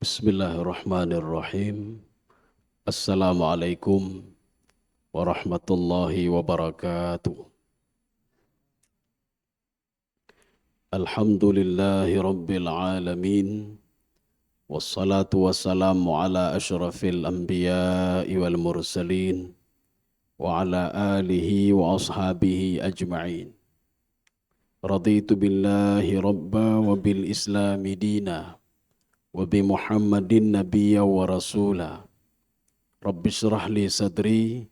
Bismillahirrahmanirrahim. Assalamualaikum warahmatullahi wabarakatuh. Alhamdulillahi rabbil alamin. Wassalatu wassalamu ala ashrafil anbiya'i wal mursalin wa ala alihi wa ashabihi ajma'in. Raditu billahi rabba wa bil islami dina wa bi Muhammadin nabiyya wa rasula. Rabbi shrah li sadri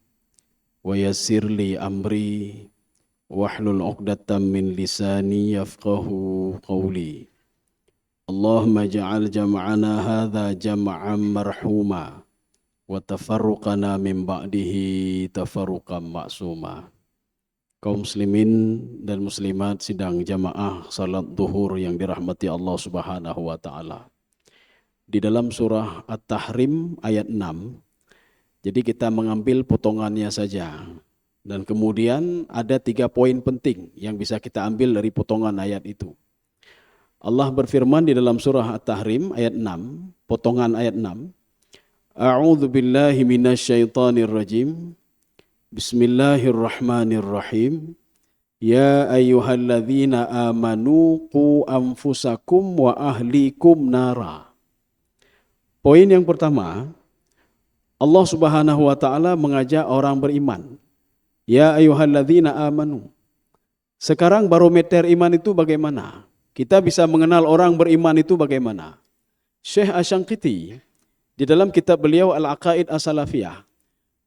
wa yassir li amri wahlul 'uqdatam min lisani yafqahu qawli. Allahumma ja'al jam'ana hadha jam'an marhuma wa tafarruqana min ba'dihi tafarruqan ma'suma. Kaum muslimin dan muslimat sidang jamaah salat duhur yang dirahmati Allah Subhanahu wa taala. Di dalam surah At-Tahrim ayat 6, jadi kita mengambil potongannya saja. Dan kemudian ada 3 poin penting yang bisa kita ambil dari potongan ayat itu. Allah berfirman di dalam surah At-Tahrim ayat 6, potongan ayat 6. A'udzu billahi minasyaitonir rajim. Bismillahirrahmanirrahim. Ya ayyuhalladzina amanu qu anfusakum wa ahlikum nara. Poin yang pertama, Allah Subhanahu wa taala mengajak orang beriman. Ya ayyuhalladzina amanu. Sekarang barometer iman itu bagaimana? Kita bisa mengenal orang beriman itu bagaimana? Syekh Asy-Syanqiti di dalam kitab beliau Al-Aqaid As-Salafiyah,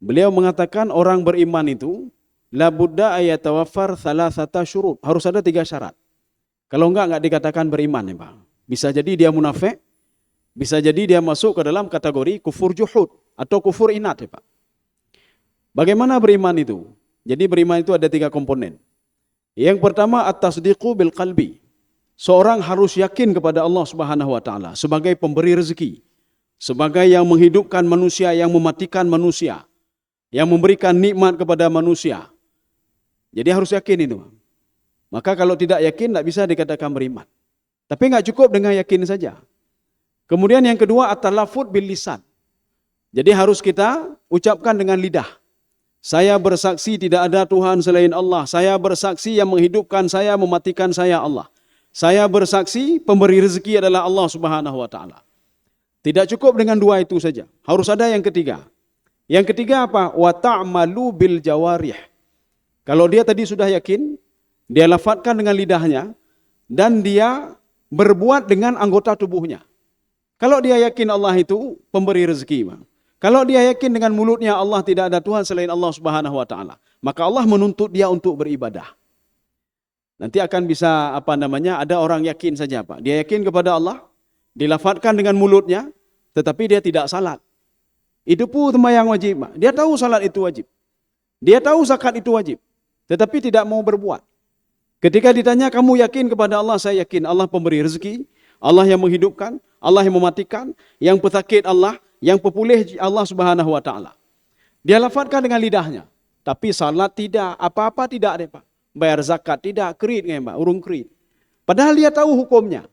beliau mengatakan orang beriman itu la budda ayatawaffar thalathata syurut. Harus ada 3 syarat. Kalau enggak dikatakan beriman ya, Pak. Bisa jadi dia munafik, bisa jadi dia masuk ke dalam kategori kufur juhud atau kufur inat ya Pak. Bagaimana beriman itu? Jadi beriman itu ada 3 komponen. Yang pertama at-tasdiqu bil qalbi. Seorang harus yakin kepada Allah Subhanahu wa taala sebagai pemberi rezeki, sebagai yang menghidupkan manusia, yang mematikan manusia, yang memberikan nikmat kepada manusia. Jadi harus yakin itu. Maka kalau tidak yakin tidak bisa dikatakan beriman. Tapi enggak cukup dengan yakin saja. Kemudian yang kedua at-talaffuz bil lisan. Jadi harus kita ucapkan dengan lidah. Saya bersaksi tidak ada Tuhan selain Allah. Saya bersaksi yang menghidupkan saya, mematikan saya Allah. Saya bersaksi pemberi rezeki adalah Allah Subhanahu wa taala. Tidak cukup dengan 2 itu saja. Harus ada yang ketiga. Yang ketiga apa? Wa ta'malu bil jawarih. Kalau dia tadi sudah yakin, dia lafadzkan dengan lidahnya dan dia berbuat dengan anggota tubuhnya. Kalau dia yakin Allah itu pemberi rezeki, kalau dia yakin dengan mulutnya Allah tidak ada Tuhan selain Allah Subhanahu wa taala, maka Allah menuntut dia untuk beribadah. Nanti akan bisa ada orang yakin saja, Pak. Dia yakin kepada Allah, dilafadzkan dengan mulutnya, tetapi dia tidak salat. Itu pun sembahyang wajib, Pak. Dia tahu salat itu wajib. Dia tahu zakat itu wajib, tetapi tidak mau berbuat. Ketika ditanya, kamu yakin kepada Allah? Saya yakin Allah pemberi rezeki, Allah yang menghidupkan, Allah yang mematikan, yang pesakit Allah, yang pepulih Allah Subhanahu wa taala. Dia lafadzkan dengan lidahnya, tapi salat tidak, apa-apa tidak ada, Pak. Bayar zakat tidak, kerit kan, Pak, urung kerit. Padahal dia tahu hukumnya.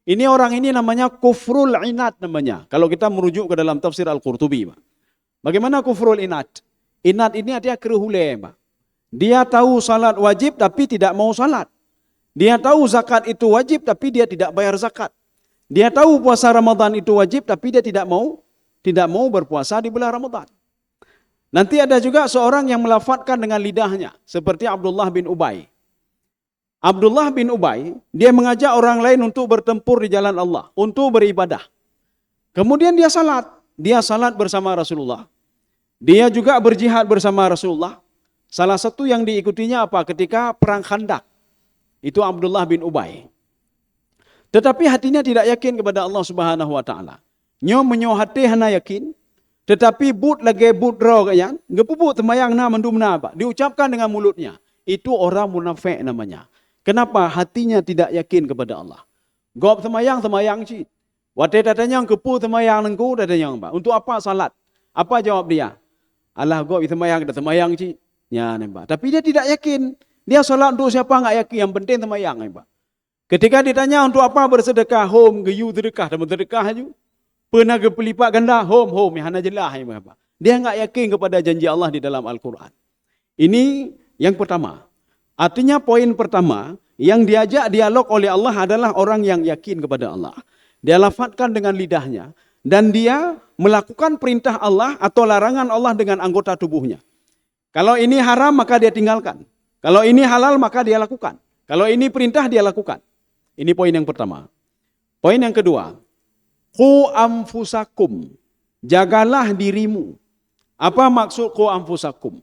Ini orang ini namanya kufrul inat namanya. Kalau kita merujuk ke dalam tafsir Al-Qurtubi, Pak. Bagaimana kufrul inat? Inat ini artinya kerhule, Pak. Dia tahu salat wajib tapi tidak mau salat. Dia tahu zakat itu wajib tapi dia tidak bayar zakat. Dia tahu puasa Ramadan itu wajib tapi dia tidak mau berpuasa di bulan Ramadan. Nanti ada juga seorang yang melafadzkan dengan lidahnya seperti Abdullah bin Ubay. Abdullah bin Ubay, dia mengajak orang lain untuk bertempur di jalan Allah, untuk beribadah. Kemudian dia salat bersama Rasulullah. Dia juga berjihad bersama Rasulullah. Salah satu yang diikutinya apa? Ketika perang Khandak. Itu Abdullah bin Ubay. Tetapi hatinya tidak yakin kepada Allah Subhanahu wa taala. Nyo hati hana yakin, tetapi but lagi but raw kayan, ngepuput temayang na mendumna apa? Diucapkan dengan mulutnya. Itu orang munafik namanya. Kenapa? Hatinya tidak yakin kepada Allah. Gop temayang ci. Wate datanya kepu temayang nengku datanya apa? Untuk apa salat? Apa jawab dia? Allah gop temayang ci. Ya nembak. Tapi dia tidak yakin. Dia salat untuk siapa enggak yakin, yang penting temayang nembak. Ketika ditanya untuk apa bersedekah, home geyu sedekah dan bersedekah aja. Pernah pelipat ganda, hom, hana jelah. Dia enggak yakin kepada janji Allah di dalam Al-Quran. Ini yang pertama. Artinya poin pertama, yang diajak dialog oleh Allah adalah orang yang yakin kepada Allah. Dia lafadzkan dengan lidahnya. Dan dia melakukan perintah Allah atau larangan Allah dengan anggota tubuhnya. Kalau ini haram maka dia tinggalkan. Kalau ini halal maka dia lakukan. Kalau ini perintah dia lakukan. Ini poin yang pertama. Poin yang kedua. Qu anfusakum. Jagalah dirimu. Apa maksud qu anfusakum?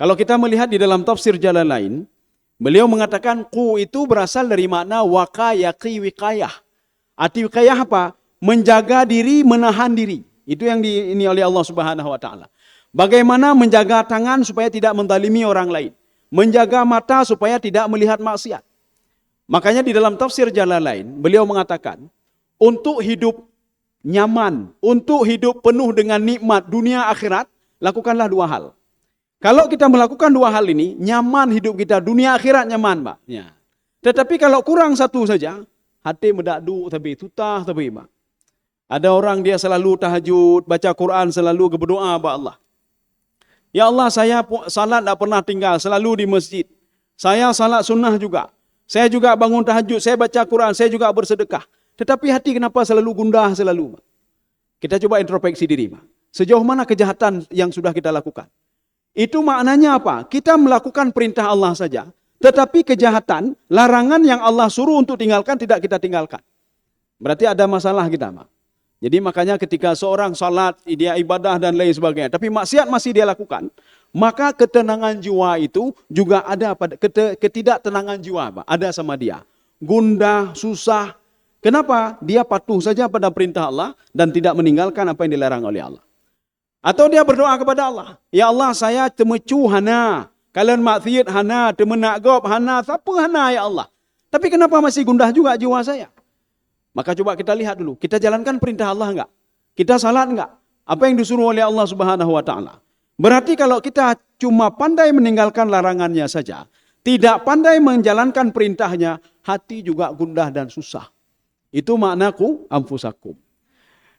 Kalau kita melihat di dalam tafsir Jalalain, beliau mengatakan qu itu berasal dari makna waqayaqi wiqayah. Arti wiqayah apa? Menjaga diri, menahan diri. Itu yang ini oleh Allah Subhanahu wa taala. Bagaimana menjaga tangan supaya tidak menzalimi orang lain. Menjaga mata supaya tidak melihat maksiat. Makanya di dalam tafsir Jalalain, beliau mengatakan, untuk hidup nyaman, untuk hidup penuh dengan nikmat dunia akhirat, lakukanlah dua hal. Kalau kita melakukan dua hal ini, nyaman hidup kita, dunia akhirat nyaman, Pak. Ya. Tetapi kalau kurang satu saja, hati medakdu tapi tutah tapi, Pak. Ada orang dia selalu tahajud, baca Quran, selalu berdoa kepada Allah. Ya Allah, saya salat tak pernah tinggal, selalu di masjid. Saya salat sunnah juga. Saya juga bangun tahajud, saya baca Quran, saya juga bersedekah. Tetapi hati kenapa selalu gundah selalu? Kita coba introspeksi diri. Sejauh mana kejahatan yang sudah kita lakukan? Itu maknanya apa? Kita melakukan perintah Allah saja. Tetapi kejahatan, larangan yang Allah suruh untuk tinggalkan, tidak kita tinggalkan. Berarti ada masalah kita, Pak. Jadi makanya ketika seorang salat, dia ibadah dan lain sebagainya, tapi maksiat masih dia lakukan, maka ketenangan jiwa itu juga ada pada ketidaktenangan jiwa, Pak, ada sama dia. Gundah, susah. Kenapa? Dia patuh saja pada perintah Allah dan tidak meninggalkan apa yang dilarang oleh Allah. Atau dia berdoa kepada Allah, ya Allah, saya temecu hana, kalian maksiat hana, temenak gop hana, siapa hana ya Allah. Tapi kenapa masih gundah juga jiwa saya? Maka coba kita lihat dulu, kita jalankan perintah Allah enggak? Kita salat enggak? Apa yang disuruh oleh Allah Subhanahu wa taala? Berarti kalau kita cuma pandai meninggalkan larangannya saja, tidak pandai menjalankan perintahnya, hati juga gundah dan susah. Itu maknaku anfusakum.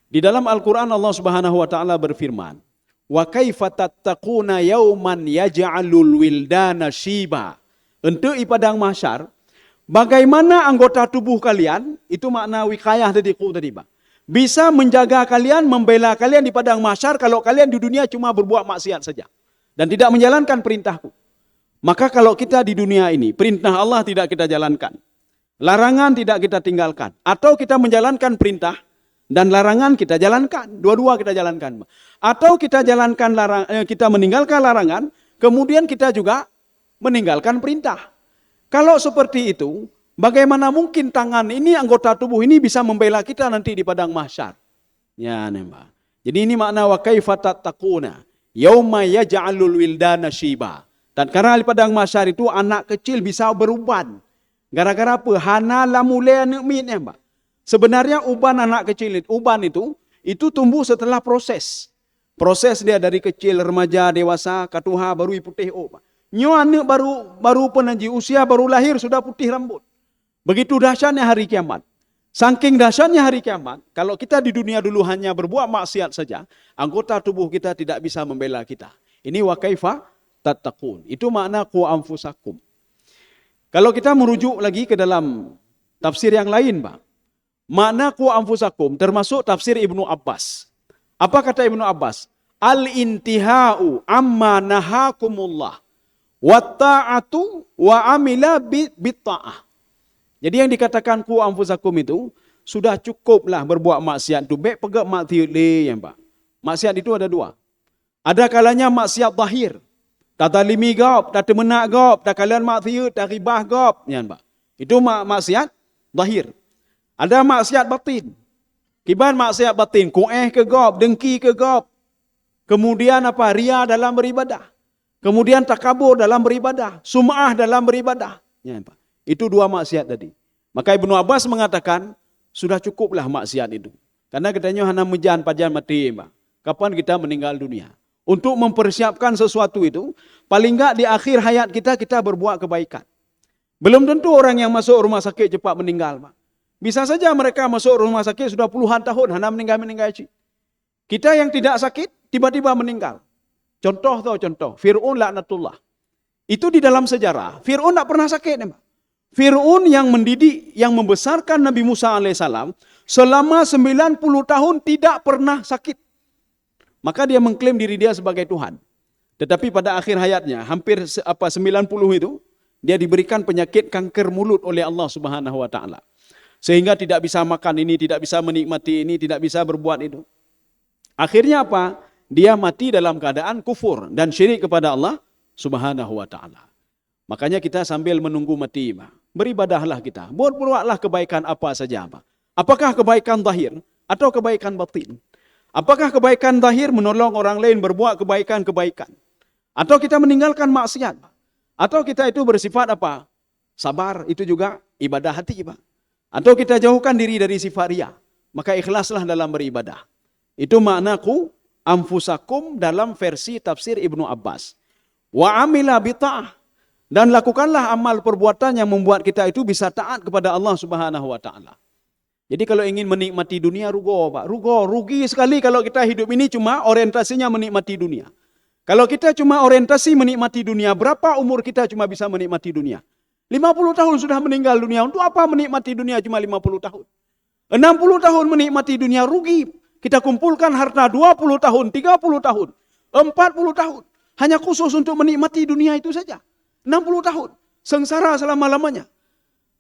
Di dalam Al-Qur'an Allah Subhanahu wa taala berfirman, "Wa kaifa tattaquna yauman yaj'alul wildana shiba." Untuk di padang mahsyar, bagaimana anggota tubuh kalian, itu makna wikayah tadi, Pak, bisa menjaga kalian, membela kalian di padang mahsyar kalau kalian di dunia cuma berbuat maksiat saja dan tidak menjalankan perintahku. Maka kalau kita di dunia ini, perintah Allah tidak kita jalankan, larangan tidak kita tinggalkan, atau kita menjalankan perintah dan larangan kita jalankan, dua-dua kita jalankan. Atau kita jalankan kita meninggalkan larangan, kemudian kita juga meninggalkan perintah. Kalau seperti itu, bagaimana mungkin tangan ini, anggota tubuh ini bisa membela kita nanti di padang mahsyar? Ya, Mbak. Jadi ini makna wa kaifa tattaquna yauma yaj'alul wildana shiba. Dan karena di padang mahsyar itu anak kecil bisa beruban. Gara-gara apa? Hana lamule nikmin, ya, Mbak. Sebenarnya uban anak kecil itu tumbuh setelah proses. Proses dia dari kecil, remaja, dewasa, katuha, baru putih, Pak. Nyo anak baru penaji, usia baru lahir sudah putih rambut. Begitu dahsyatnya hari kiamat. Saking dahsyatnya hari kiamat, kalau kita di dunia dulu hanya berbuat maksiat saja, anggota tubuh kita tidak bisa membela kita. Ini wa kaifa tattaqun. Itu makna qu anfusakum. Kalau kita merujuk lagi ke dalam tafsir yang lain, Pak. Makna qu anfusakum termasuk tafsir Ibnu Abbas. Apa kata Ibnu Abbas? Al-intihau amma nahakumullah. Wa ta'atu wa amila bitta'ah. Jadi yang dikatakan ku anfusakum itu sudah cukuplah berbuat maksiat itu. Baik pegak maksiat ya, Pak. Maksiat itu ada dua. Ada kalanya maksiat zahir. Tak talimi gop, tak temenak gop, tak kalian maksiat, tak ribah gop, ya, Pak. Itu maksiat zahir. Ada maksiat batin. Kiban maksiat batin, kueh ke gop, dengki ke gop. Kemudian apa? Ria dalam beribadah. Kemudian takabur dalam beribadah, sum'ah dalam beribadah. Ya, Pak. Itu dua maksiat tadi. Maka Ibnu Abbas mengatakan, sudah cukuplah maksiat itu. Karena katanya hana mejan pajan mati, Pak. Kapan kita meninggal dunia? Untuk mempersiapkan sesuatu itu, paling enggak di akhir hayat kita berbuat kebaikan. Belum tentu orang yang masuk rumah sakit cepat meninggal, Pak. Bisa saja mereka masuk rumah sakit sudah puluhan tahun, hanya meninggal cik. Kita yang tidak sakit, tiba-tiba meninggal. Contoh, Fir'aun laknatullah. Itu di dalam sejarah. Fir'aun tidak pernah sakit. Fir'aun yang mendidik, yang membesarkan Nabi Musa alaihissalam, selama 90 tahun tidak pernah sakit. Maka dia mengklaim diri dia sebagai Tuhan. Tetapi pada akhir hayatnya, hampir 90 itu, dia diberikan penyakit kanker mulut oleh Allah Subhanahu wa taala. Sehingga tidak bisa makan ini, tidak bisa menikmati ini, tidak bisa berbuat itu. Akhirnya apa? Dia mati dalam keadaan kufur dan syirik kepada Allah Subhanahu wa taala. Makanya kita sambil menunggu mati, beribadahlah kita. Buatlah kebaikan apa saja. Apakah kebaikan zahir atau kebaikan batin? Apakah kebaikan zahir menolong orang lain berbuat kebaikan-kebaikan? Atau kita meninggalkan maksiat? Atau kita itu bersifat apa? Sabar, itu juga ibadah hati, Pak. Atau kita jauhkan diri dari sifat riya. Maka ikhlaslah dalam beribadah. Itu maknaku anfusakum dalam versi tafsir Ibnu Abbas. Wa amila bita'ah. Dan lakukanlah amal perbuatan yang membuat kita itu bisa taat kepada Allah Subhanahu wa taala. Jadi kalau ingin menikmati dunia, Pak. Rugi sekali kalau kita hidup ini cuma orientasinya menikmati dunia. Kalau kita cuma orientasi menikmati dunia, berapa umur kita cuma bisa menikmati dunia? 50 tahun sudah meninggal dunia. Untuk apa menikmati dunia cuma 50 tahun? 60 tahun menikmati dunia, rugi. Kita kumpulkan harta 20 tahun, 30 tahun, 40 tahun. Hanya khusus untuk menikmati dunia itu saja. 60 tahun. Sengsara selama-lamanya.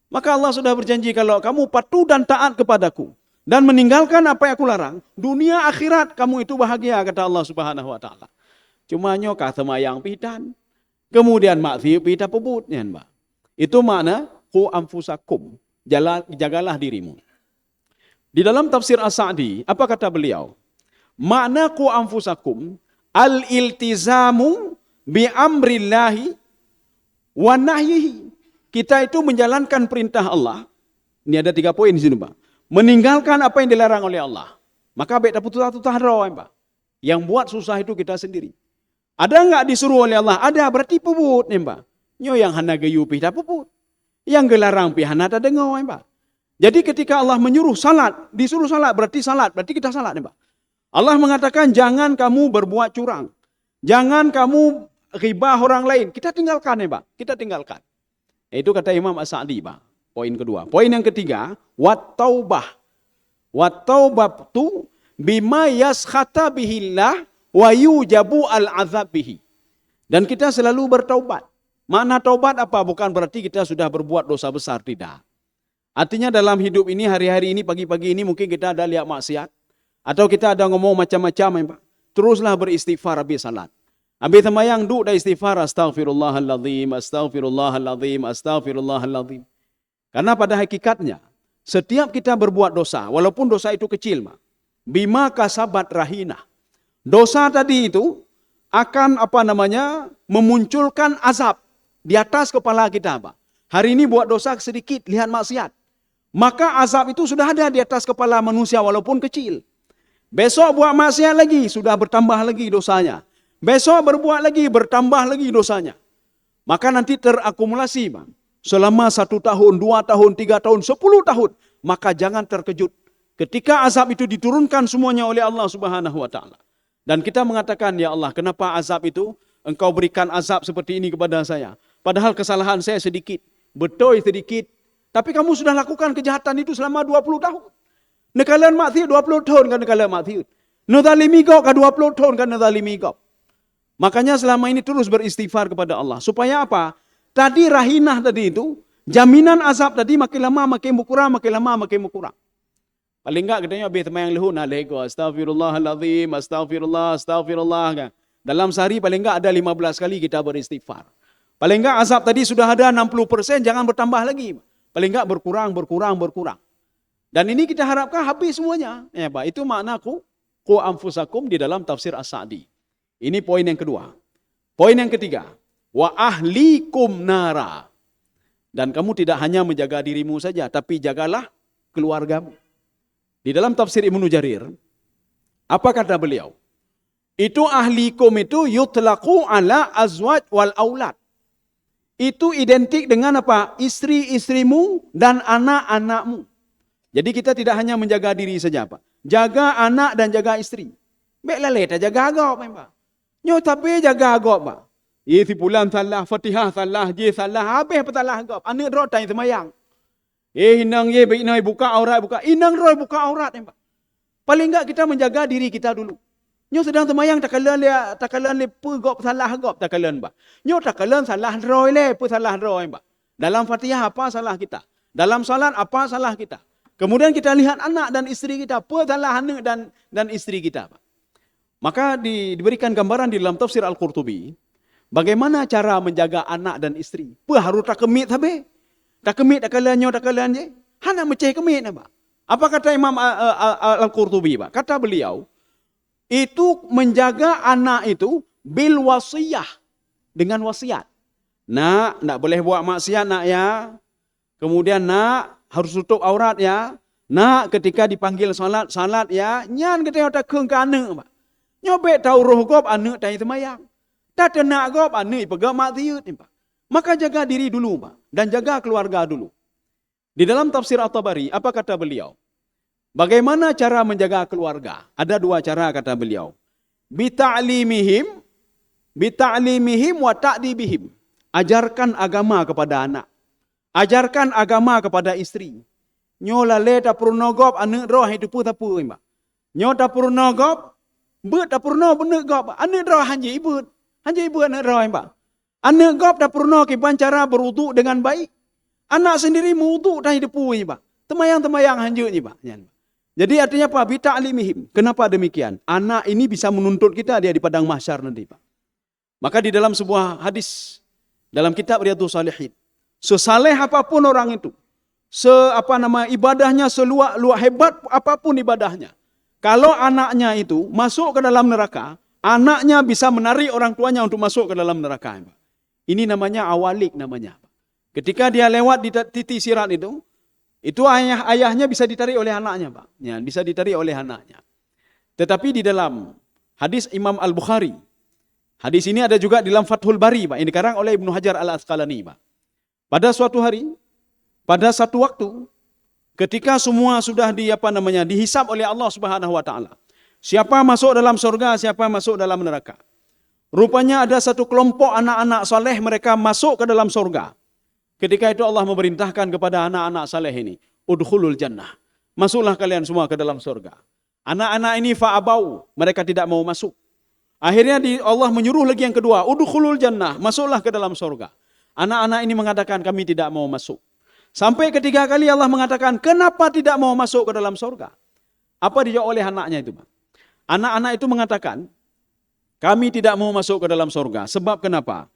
Maka Allah sudah berjanji kalau kamu patuh dan taat kepadaku. Dan meninggalkan apa yang aku larang. Dunia akhirat kamu itu bahagia, kata Allah Subhanahu wa ta'ala. Cuma nyokah semayang pidan. Kemudian maksiat pita pebutnya, Mbak. Itu makna ku anfusakum. Jagalah dirimu. Di dalam tafsir As-Sa'di, apa kata beliau? Makna ku anfusakum al-iltizamu bi amrillahi wa nahyihi. Kita itu menjalankan perintah Allah. Ini ada 3 poin di sini, Pak. Meninggalkan apa yang dilarang oleh Allah. Maka baik putus tahro, Pak. Yang buat susah itu kita sendiri. Ada enggak disuruh oleh Allah? Ada, berarti pebut, Pak. Nyo yang hana gayu pih pebut. Yang gelarang pih hana tak dengar, Pak. Jadi ketika Allah menyuruh salat, disuruh salat, berarti kita salat, Pak. Allah mengatakan jangan kamu berbuat curang. Jangan kamu ghibah orang lain. Kita tinggalkan, Pak. Kita tinggalkan. Itu kata Imam As-Sa'di, Pak. Poin kedua. Poin yang ketiga, wat taubah. Wat taubatu bima yaskhata bihillah wa yujabu al-azab bihi. Dan kita selalu bertaubat. Makna taubat apa? Bukan berarti kita sudah berbuat dosa besar, tidak. Artinya dalam hidup ini, hari-hari ini, pagi-pagi ini mungkin kita ada lihat maksiat. Atau kita ada ngomong macam-macam, Pak. Teruslah beristighfar habis salat. Habis semayang duk dah istighfar, astaghfirullahaladzim, astaghfirullahaladzim, astaghfirullahaladzim. Karena pada hakikatnya, setiap kita berbuat dosa, walaupun dosa itu kecil, bima kasabat rahina. Dosa tadi itu akan memunculkan azab di atas kepala kita, Pak. Hari ini buat dosa sedikit, lihat maksiat. Maka azab itu sudah ada di atas kepala manusia walaupun kecil. Besok buat maksiat lagi, sudah bertambah lagi dosanya. Besok berbuat lagi, bertambah lagi dosanya. Maka nanti terakumulasi, Bang. Selama 1 tahun, 2 tahun, 3 tahun, 10 tahun. Maka jangan terkejut. Ketika azab itu diturunkan semuanya oleh Allah Subhanahu wa ta'ala. Dan kita mengatakan, ya Allah, kenapa azab itu engkau berikan azab seperti ini kepada saya? Padahal kesalahan saya sedikit, betul sedikit. Tapi kamu sudah lakukan kejahatan itu selama 20 tahun. Nekalan maksiat 20 tahun kan nekalan maksiat. Nuzalimi kau kan 20 tahun kan nuzalimi kau. Makanya selama ini terus beristighfar kepada Allah. Supaya apa? Tadi rahinah tadi itu, jaminan azab tadi makin lama makin berkurang, makin lama makin berkurang. Paling enggak katanya habis temayang lehun, alaikum, astagfirullahaladzim, astagfirullah kan. Dalam sehari paling enggak ada 15 kali kita beristighfar. Paling enggak azab tadi sudah ada 60%, jangan bertambah lagi. Paling enggak berkurang. Dan ini kita harapkan habis semuanya. Ya, Pak. Itu maknaku, ku anfusakum di dalam tafsir As-Sa'di. Ini poin yang kedua. Poin yang ketiga, wa ahlikum nara. Dan kamu tidak hanya menjaga dirimu saja, tapi jagalah keluargamu. Di dalam tafsir Ibnu Jarir, apa kata beliau? Itu ahlikum itu yutlaqu ala azwaj wal aulad. Itu identik dengan apa? Istri-istrimu dan anak-anakmu. Jadi kita tidak hanya menjaga diri saja, Pak. Jaga anak dan jaga isteri. Baiklah leta jaga agak, Pak. Nyo tapi jaga agak, Pak. Si pulang salah, Fatihah salah, je salah, habis apa salah agak. Anak roh tanya semayang. Inang ye baik buka aurat buka. Inang roh buka aurat, Pak. Paling enggak kita menjaga diri kita dulu. Nyo sedang semayang takalan le gop salah gop takalan, Pak. Nyo takalan salah roh le, salah roh, Pak. Dalam Fatihah apa salah kita? Dalam salat apa salah kita? Kemudian kita lihat anak dan isteri kita, apa salah anak dan isteri kita, Pak. Maka diberikan gambaran di dalam tafsir Al-Qurtubi, bagaimana cara menjaga anak dan isteri. Apa harus tak kemit habis? Tak kemit tak kalian je. Hana meceh kemit, Pak. Apa kata Imam Al-Qurtubi, Pak? Kata beliau, itu menjaga anak itu bil wasiyah, dengan wasiat. Nak, tak boleh buat maksiat nak ya. Kemudian nak, harus tutup aurat ya. Nak, ketika dipanggil salat ya. Nyan kita tak keng ke anak, Pak. Nyobek tahu roh gop anak tanya semayang. Tak nak gop anak pegang maksiat, Pak. Maka jaga diri dulu, Pak. Dan jaga keluarga dulu. Di dalam tafsir At-Tabari, apa kata beliau? Bagaimana cara menjaga keluarga? Ada dua cara kata beliau. Bita'limihim wa ta'dibihim. Ajarkan agama kepada anak. Ajarkan agama kepada isteri. Nyo lale tak purno gop anak roh itu pun tak pun, Pak. Nyo tak purno gop, bet tak purno bener gop. Anak roh hanya ibu anak roh, Pak. Anak gop tak purno kiban cara berwuduk dengan baik. Anak sendiri mewuduk dah hidup pun, Pak. Temayang hanya ni, Pak. Jadi artinya apa? Bita'limihim. Kenapa demikian? Anak ini bisa menuntut kita dia di padang mahsyar nanti, Pak. Maka di dalam sebuah hadis dalam kitab Riyadhus Shalihin, sesaleh apapun orang itu, ibadahnya seluak hebat apapun ibadahnya, kalau anaknya itu masuk ke dalam neraka, anaknya bisa menarik orang tuanya untuk masuk ke dalam neraka. Ini namanya awalik namanya. Ketika dia lewat di titik sirat itu ayahnya bisa ditarik oleh anaknya, Pak. Ya, bisa ditarik oleh anaknya. Tetapi di dalam hadis Imam Al-Bukhari, hadis ini ada juga di dalam Fathul Bari, Pak. Ini dikarang oleh Ibnu Hajar Al-Asqalani, Pak. Pada suatu hari, pada satu waktu, ketika semua sudah dihisab oleh Allah Subhanahu wa taala. Siapa masuk dalam surga, siapa masuk dalam neraka. Rupanya ada satu kelompok anak-anak saleh mereka masuk ke dalam surga. Ketika itu Allah memerintahkan kepada anak-anak saleh ini, udkhulul jannah. Masuklah kalian semua ke dalam surga. Anak-anak ini fa'abau, mereka tidak mau masuk. Akhirnya Allah menyuruh lagi yang kedua, udkhulul jannah, masuklah ke dalam surga. Anak-anak ini mengatakan kami tidak mau masuk. Sampai ketiga kali Allah mengatakan, kenapa tidak mau masuk ke dalam surga? Apa dijawab oleh anaknya itu, Pak? Anak-anak itu mengatakan, kami tidak mau masuk ke dalam surga. Sebab kenapa?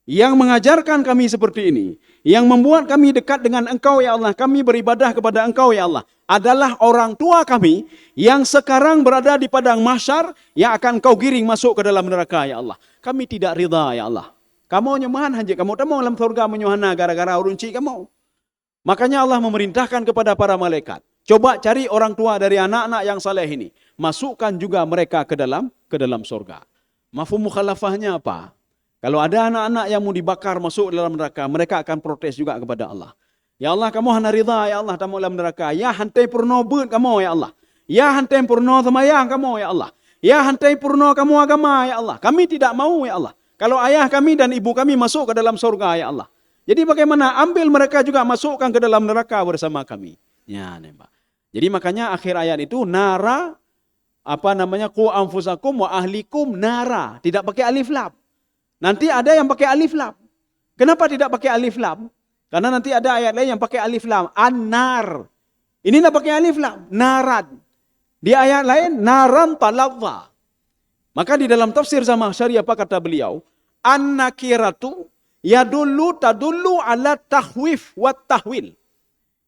Yang mengajarkan kami seperti ini, yang membuat kami dekat dengan Engkau ya Allah, kami beribadah kepada Engkau ya Allah, adalah orang tua kami yang sekarang berada di padang mahsyar yang akan Kau giring masuk ke dalam neraka ya Allah. Kami tidak ridha ya Allah. Kamu nyemahan hanya kamu tak mau dalam surga menyuhana gara-gara urunci kamu. Makanya Allah memerintahkan kepada para malaikat, coba cari orang tua dari anak-anak yang saleh ini, masukkan juga mereka ke dalam surga. Mafhum mukhalafahnya apa? Kalau ada anak-anak yang mau dibakar masuk dalam neraka, mereka akan protes juga kepada Allah. Ya Allah, kamu hana ridha ya Allah tamu dalam neraka. Ya hantai purno bud kamu ya Allah. Ya hantai purno semayang kamu ya Allah. Ya hantai purno kamu agama ya Allah. Kami tidak mau ya Allah. Kalau ayah kami dan ibu kami masuk ke dalam surga ya Allah. Jadi bagaimana? Ambil mereka juga masukkan ke dalam neraka bersama kami. Ya, Pak. Jadi makanya akhir ayat itu nara qu anfusakum wa ahlikum nara, tidak pakai alif lam. Nanti ada yang pakai alif lam. Kenapa tidak pakai alif lam? Karena nanti ada ayat lain yang pakai alif lam, an-nar. Ini tidak pakai alif lam, naran. Di ayat lain naran talazza. Maka di dalam tafsir Zamakhsyari apa kata beliau? An-nakiratu tadullu ala tahwif wa tahwil.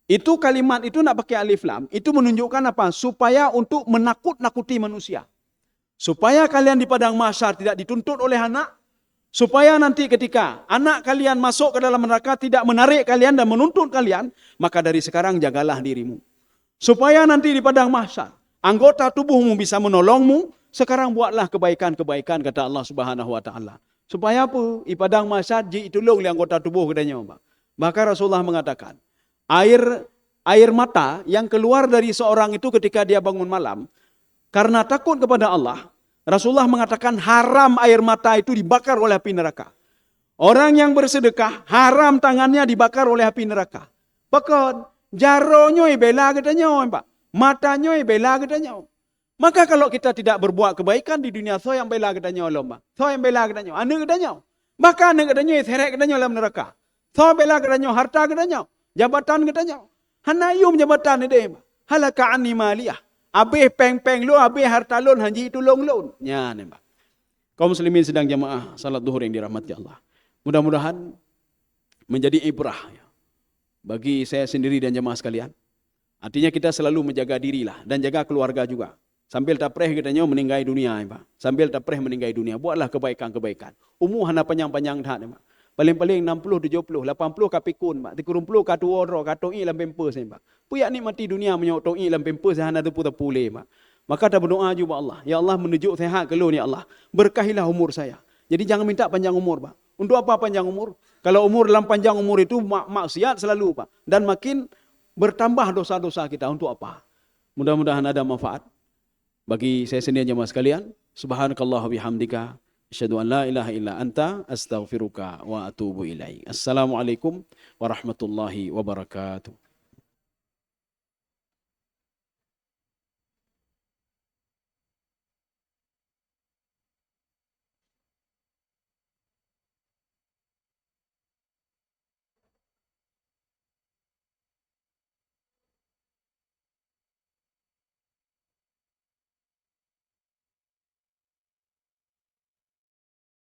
Itu kalimat itu nak pakai alif lam, itu menunjukkan apa? Supaya untuk menakut-nakuti manusia. Supaya kalian di padang mahsyar tidak dituntut oleh anak, supaya nanti ketika anak kalian masuk ke dalam neraka tidak menarik kalian dan menuntut kalian, maka dari sekarang jagalah dirimu. Supaya nanti di padang mahsyar anggota tubuhmu bisa menolongmu, sekarang buatlah kebaikan-kebaikan kata Allah Subhanahu wa taala. Supaya apa? Di padang mahsyar ji tolong anggota tubuh katanya, Pak. Maka Rasulullah mengatakan, air air mata yang keluar dari seorang itu ketika dia bangun malam, karena takut kepada Allah, Rasulullah mengatakan haram air mata itu dibakar oleh api neraka. Orang yang bersedekah, haram tangannya dibakar oleh api neraka. Bakar, jaronyo bela katanya, Pak. Matanya bela katanya. Maka kalau kita tidak berbuat kebaikan di dunia, so yang bela katanya Allah, so yang bela katanya, ane katanya. Maka ane katanya seret katanya dalam neraka. So bela katanya, harta katanya, jabatan katanya. Hanayum jabatan ini, halaka anni maliyah. Habis peng-peng lu, habis harta lu, haji itu long-long. Ya, nih, Pak. Kaum muslimin sedang jamaah salat duhur yang dirahmati Allah. Mudah-mudahan menjadi ibrah ya, bagi saya sendiri dan jamaah sekalian. Artinya kita selalu menjaga dirilah dan jaga keluarga juga. Sambil tapreh katanya meninggai dunia, ya, Pak. Sambil tapreh meninggai dunia, buatlah kebaikan-kebaikan. Hana panjang-panjang dah, Pak. Paling-paling 60, 70, 80 kapikun, Pak. 30 katu oro, katu i dalam pempes, Pak. Puyak nikmati dunia menyok i dalam pempes hana tepu-tepu le, Pak. Maka kita berdoa juga Allah. Ya Allah menunjuk sehat ke lu ni Allah. Berkahilah umur saya. Jadi jangan minta panjang umur, Pak. Untuk apa panjang umur? Kalau umur dalam panjang umur itu maksiat selalu, Pak. Dan makin bertambah dosa-dosa kita. Untuk apa? Mudah-mudahan ada manfaat bagi saya sendiri jemaah sekalian. Subhanakallah bihamdika. Asyhadu an la ilaha illa anta astaghfiruka wa atubu ilaik. Assalamualaikum warahmatullahi wabarakatuh.